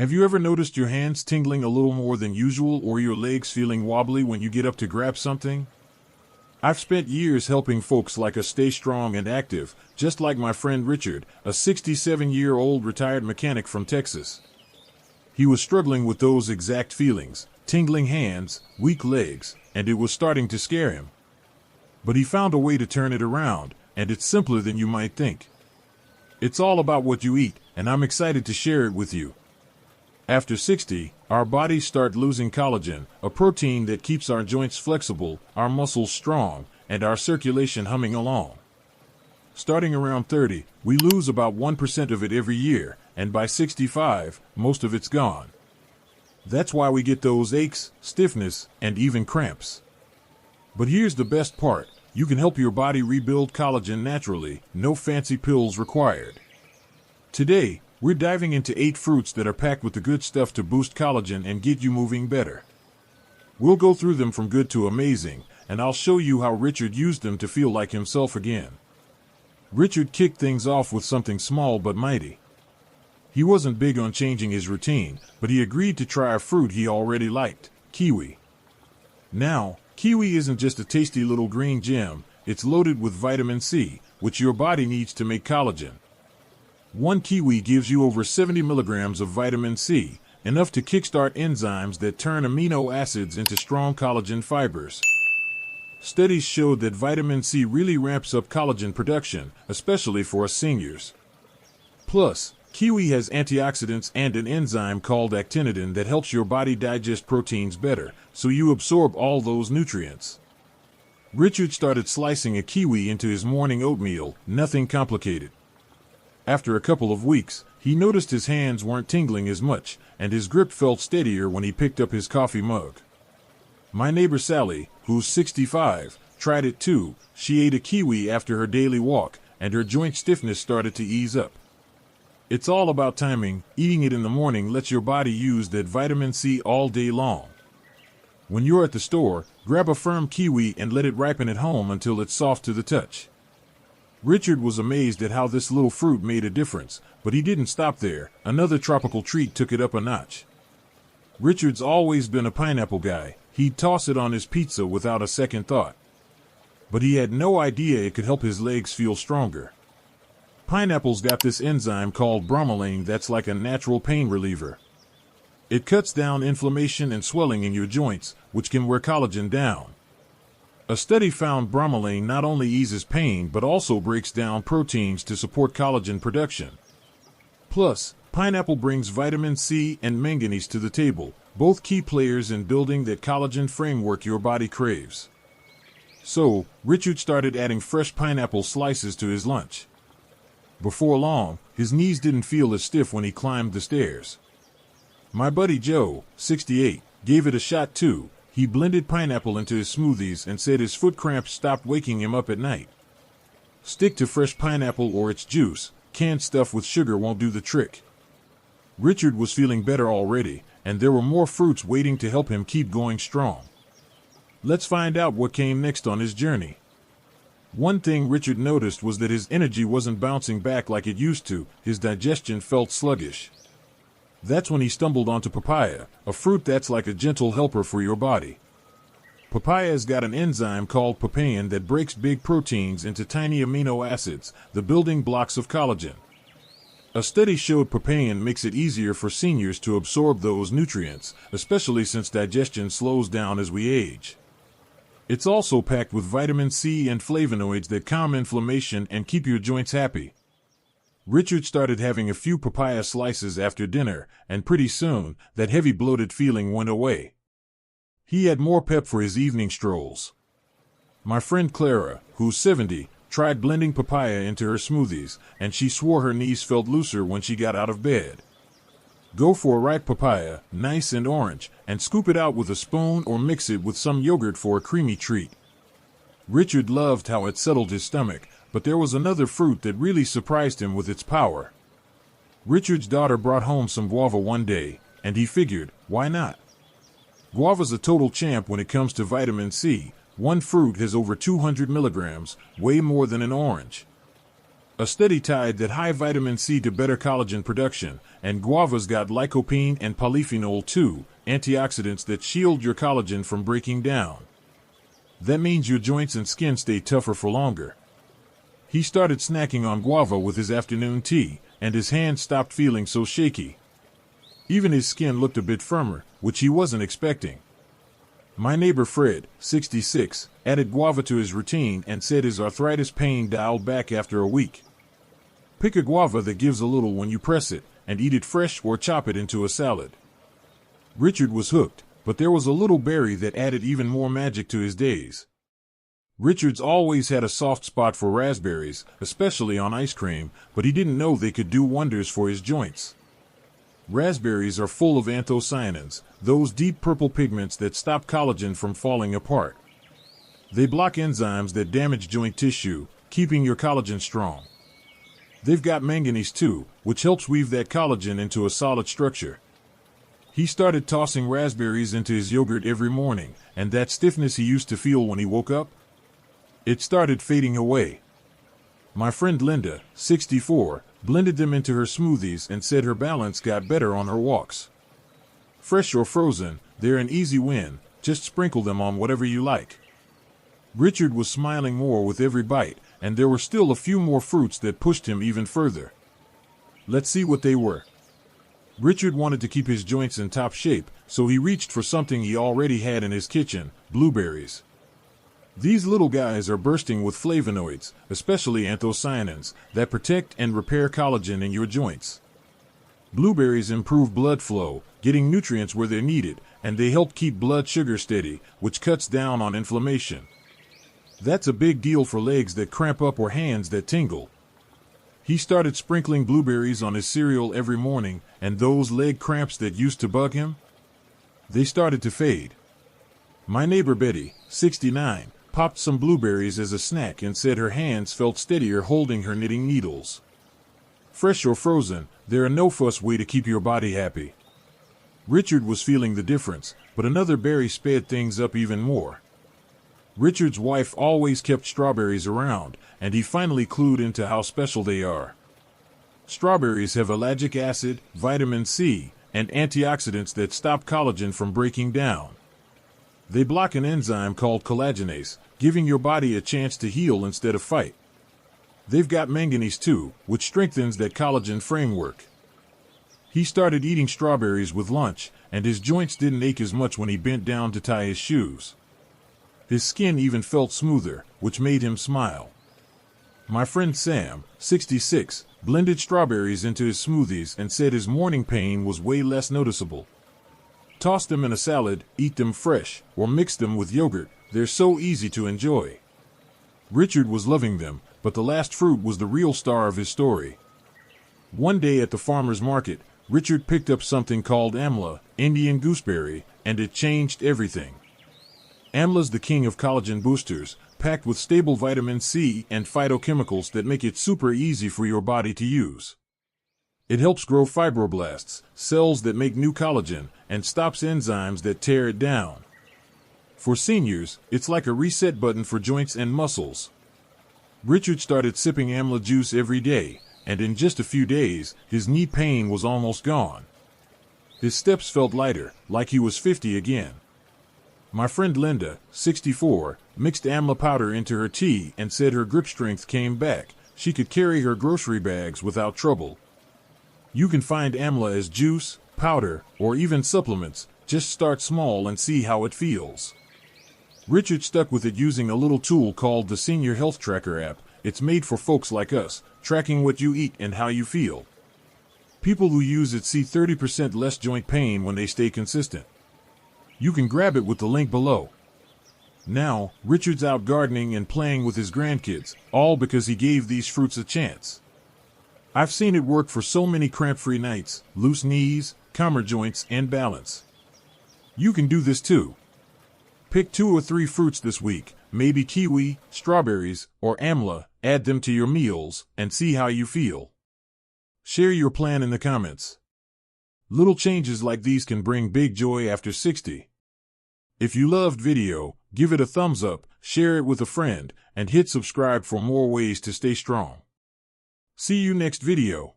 Have you ever noticed your hands tingling a little more than usual or your legs feeling wobbly when you get up to grab something? I've spent years helping folks like us stay strong and active, just like my friend Richard, a 67-year-old retired mechanic from Texas. He was struggling with those exact feelings, tingling hands, weak legs, and it was starting to scare him. But he found a way to turn it around, and it's simpler than you might think. It's all about what you eat, and I'm excited to share it with you. After 60, our bodies start losing collagen, a protein that keeps our joints flexible, our muscles strong, and our circulation humming along. Starting around 30, we lose about 1% of it every year, and by 65, most of it's gone. That's why we get those aches, stiffness, and even cramps. But here's the best part. You can help your body rebuild collagen naturally, no fancy pills required. Today, we're diving into 8 fruits that are packed with the good stuff to boost collagen and get you moving better. We'll go through them from good to amazing, and I'll show you how Richard used them to feel like himself again. Richard kicked things off with something small but mighty. He wasn't big on changing his routine, but he agreed to try a fruit he already liked, kiwi. Now, kiwi isn't just a tasty little green gem, it's loaded with vitamin C, which your body needs to make collagen. One kiwi gives you over 70 milligrams of vitamin C, enough to kickstart enzymes that turn amino acids into strong collagen fibers. Studies showed that vitamin C really ramps up collagen production, especially for us seniors. Plus, kiwi has antioxidants and an enzyme called actinidin that helps your body digest proteins better, so you absorb all those nutrients. Richard started slicing a kiwi into his morning oatmeal, nothing complicated. After a couple of weeks, he noticed his hands weren't tingling as much, and his grip felt steadier when he picked up his coffee mug. My neighbor Sally, who's 65, tried it too. She ate a kiwi after her daily walk, and her joint stiffness started to ease up. It's all about timing. Eating it in the morning lets your body use that vitamin C all day long. When you're at the store, grab a firm kiwi and let it ripen at home until it's soft to the touch. Richard was amazed at how this little fruit made a difference, but he didn't stop there. Another tropical treat took it up a notch. Richard's always been a pineapple guy. He'd toss it on his pizza without a second thought. But he had no idea it could help his legs feel stronger. Pineapple's got this enzyme called bromelain that's like a natural pain reliever. It cuts down inflammation and swelling in your joints, which can wear collagen down. A study found bromelain not only eases pain but also breaks down proteins to support collagen production. Plus, pineapple brings vitamin C and manganese to the table, both key players in building that collagen framework your body craves. So, Richard started adding fresh pineapple slices to his lunch. Before long, his knees didn't feel as stiff when he climbed the stairs. My buddy Joe, 68, gave it a shot too. He blended pineapple into his smoothies and said his foot cramps stopped waking him up at night. Stick to fresh pineapple or its juice. Canned stuff with sugar won't do the trick. Richard was feeling better already, and there were more fruits waiting to help him keep going strong. Let's find out what came next on his journey. One thing Richard noticed was that his energy wasn't bouncing back like it used to. His digestion felt sluggish. That's when he stumbled onto papaya, a fruit that's like a gentle helper for your body. Papaya's got an enzyme called papain that breaks big proteins into tiny amino acids, the building blocks of collagen. A study showed papain makes it easier for seniors to absorb those nutrients, especially since digestion slows down as we age. It's also packed with vitamin C and flavonoids that calm inflammation and keep your joints happy. Richard started having a few papaya slices after dinner, and pretty soon, that heavy bloated feeling went away. He had more pep for his evening strolls. My friend Clara, who's 70, tried blending papaya into her smoothies, and she swore her knees felt looser when she got out of bed. Go for a ripe papaya, nice and orange, and scoop it out with a spoon or mix it with some yogurt for a creamy treat. Richard loved how it settled his stomach, but there was another fruit that really surprised him with its power. Richard's daughter brought home some guava one day, and he figured, why not? Guava's a total champ when it comes to vitamin C. One fruit has over 200 milligrams, way more than an orange. A study tied that high vitamin C to better collagen production, and guava's got lycopene and polyphenol too, antioxidants that shield your collagen from breaking down. That means your joints and skin stay tougher for longer. He started snacking on guava with his afternoon tea, and his hands stopped feeling so shaky. Even his skin looked a bit firmer, which he wasn't expecting. My neighbor Fred, 66, added guava to his routine and said his arthritis pain dialed back after a week. Pick a guava that gives a little when you press it, and eat it fresh or chop it into a salad. Richard was hooked, but there was a little berry that added even more magic to his days. Richard's always had a soft spot for raspberries, especially on ice cream, but he didn't know they could do wonders for his joints. Raspberries are full of anthocyanins, those deep purple pigments that stop collagen from falling apart. They block enzymes that damage joint tissue, keeping your collagen strong. They've got manganese too, which helps weave that collagen into a solid structure. He started tossing raspberries into his yogurt every morning, and that stiffness he used to feel when he woke up, it started fading away. My friend Linda, 64, blended them into her smoothies and said her balance got better on her walks. Fresh or frozen, they're an easy win, just sprinkle them on whatever you like. Richard was smiling more with every bite, and there were still a few more fruits that pushed him even further. Let's see what they were. Richard wanted to keep his joints in top shape, so he reached for something he already had in his kitchen, blueberries. These little guys are bursting with flavonoids, especially anthocyanins, that protect and repair collagen in your joints. Blueberries improve blood flow, getting nutrients where they're needed, and they help keep blood sugar steady, which cuts down on inflammation. That's a big deal for legs that cramp up or hands that tingle. He started sprinkling blueberries on his cereal every morning, and those leg cramps that used to bug him, they started to fade. My neighbor Betty, 69, popped some blueberries as a snack and said her hands felt steadier holding her knitting needles. Fresh or frozen, they're a no-fuss way to keep your body happy. Richard was feeling the difference, but another berry sped things up even more. Richard's wife always kept strawberries around, and he finally clued into how special they are. Strawberries have ellagic acid, vitamin C, and antioxidants that stop collagen from breaking down. They block an enzyme called collagenase, giving your body a chance to heal instead of fight. They've got manganese too, which strengthens that collagen framework. He started eating strawberries with lunch, and his joints didn't ache as much when he bent down to tie his shoes. His skin even felt smoother, which made him smile. My friend Sam, 66, blended strawberries into his smoothies and said his morning pain was way less noticeable. Toss them in a salad, eat them fresh, or mix them with yogurt. They're so easy to enjoy. Richard was loving them, but the last fruit was the real star of his story. One day at the farmer's market, Richard picked up something called amla, Indian gooseberry, and it changed everything. Amla's the king of collagen boosters, packed with stable vitamin C and phytochemicals that make it super easy for your body to use. It helps grow fibroblasts, cells that make new collagen, and stops enzymes that tear it down. For seniors, it's like a reset button for joints and muscles. Richard started sipping amla juice every day, and in just a few days, his knee pain was almost gone. His steps felt lighter, like he was 50 again. My friend Linda, 64, mixed amla powder into her tea and said her grip strength came back. She could carry her grocery bags without trouble. You can find amla as juice, powder, or even supplements. Just start small and see how it feels. Richard stuck with it using a little tool called the Senior Health Tracker app. It's made for folks like us, tracking what you eat and how you feel. People who use it see 30% less joint pain when they stay consistent. You can grab it with the link below. Now, Richard's out gardening and playing with his grandkids, all because he gave these fruits a chance. I've seen it work for so many cramp-free nights, loose knees, calmer joints, and balance. You can do this too. Pick 2 or 3 fruits this week, maybe kiwi, strawberries, or amla, add them to your meals, and see how you feel. Share your plan in the comments. Little changes like these can bring big joy after 60. If you loved video, give it a thumbs up, share it with a friend, and hit subscribe for more ways to stay strong. See you next video.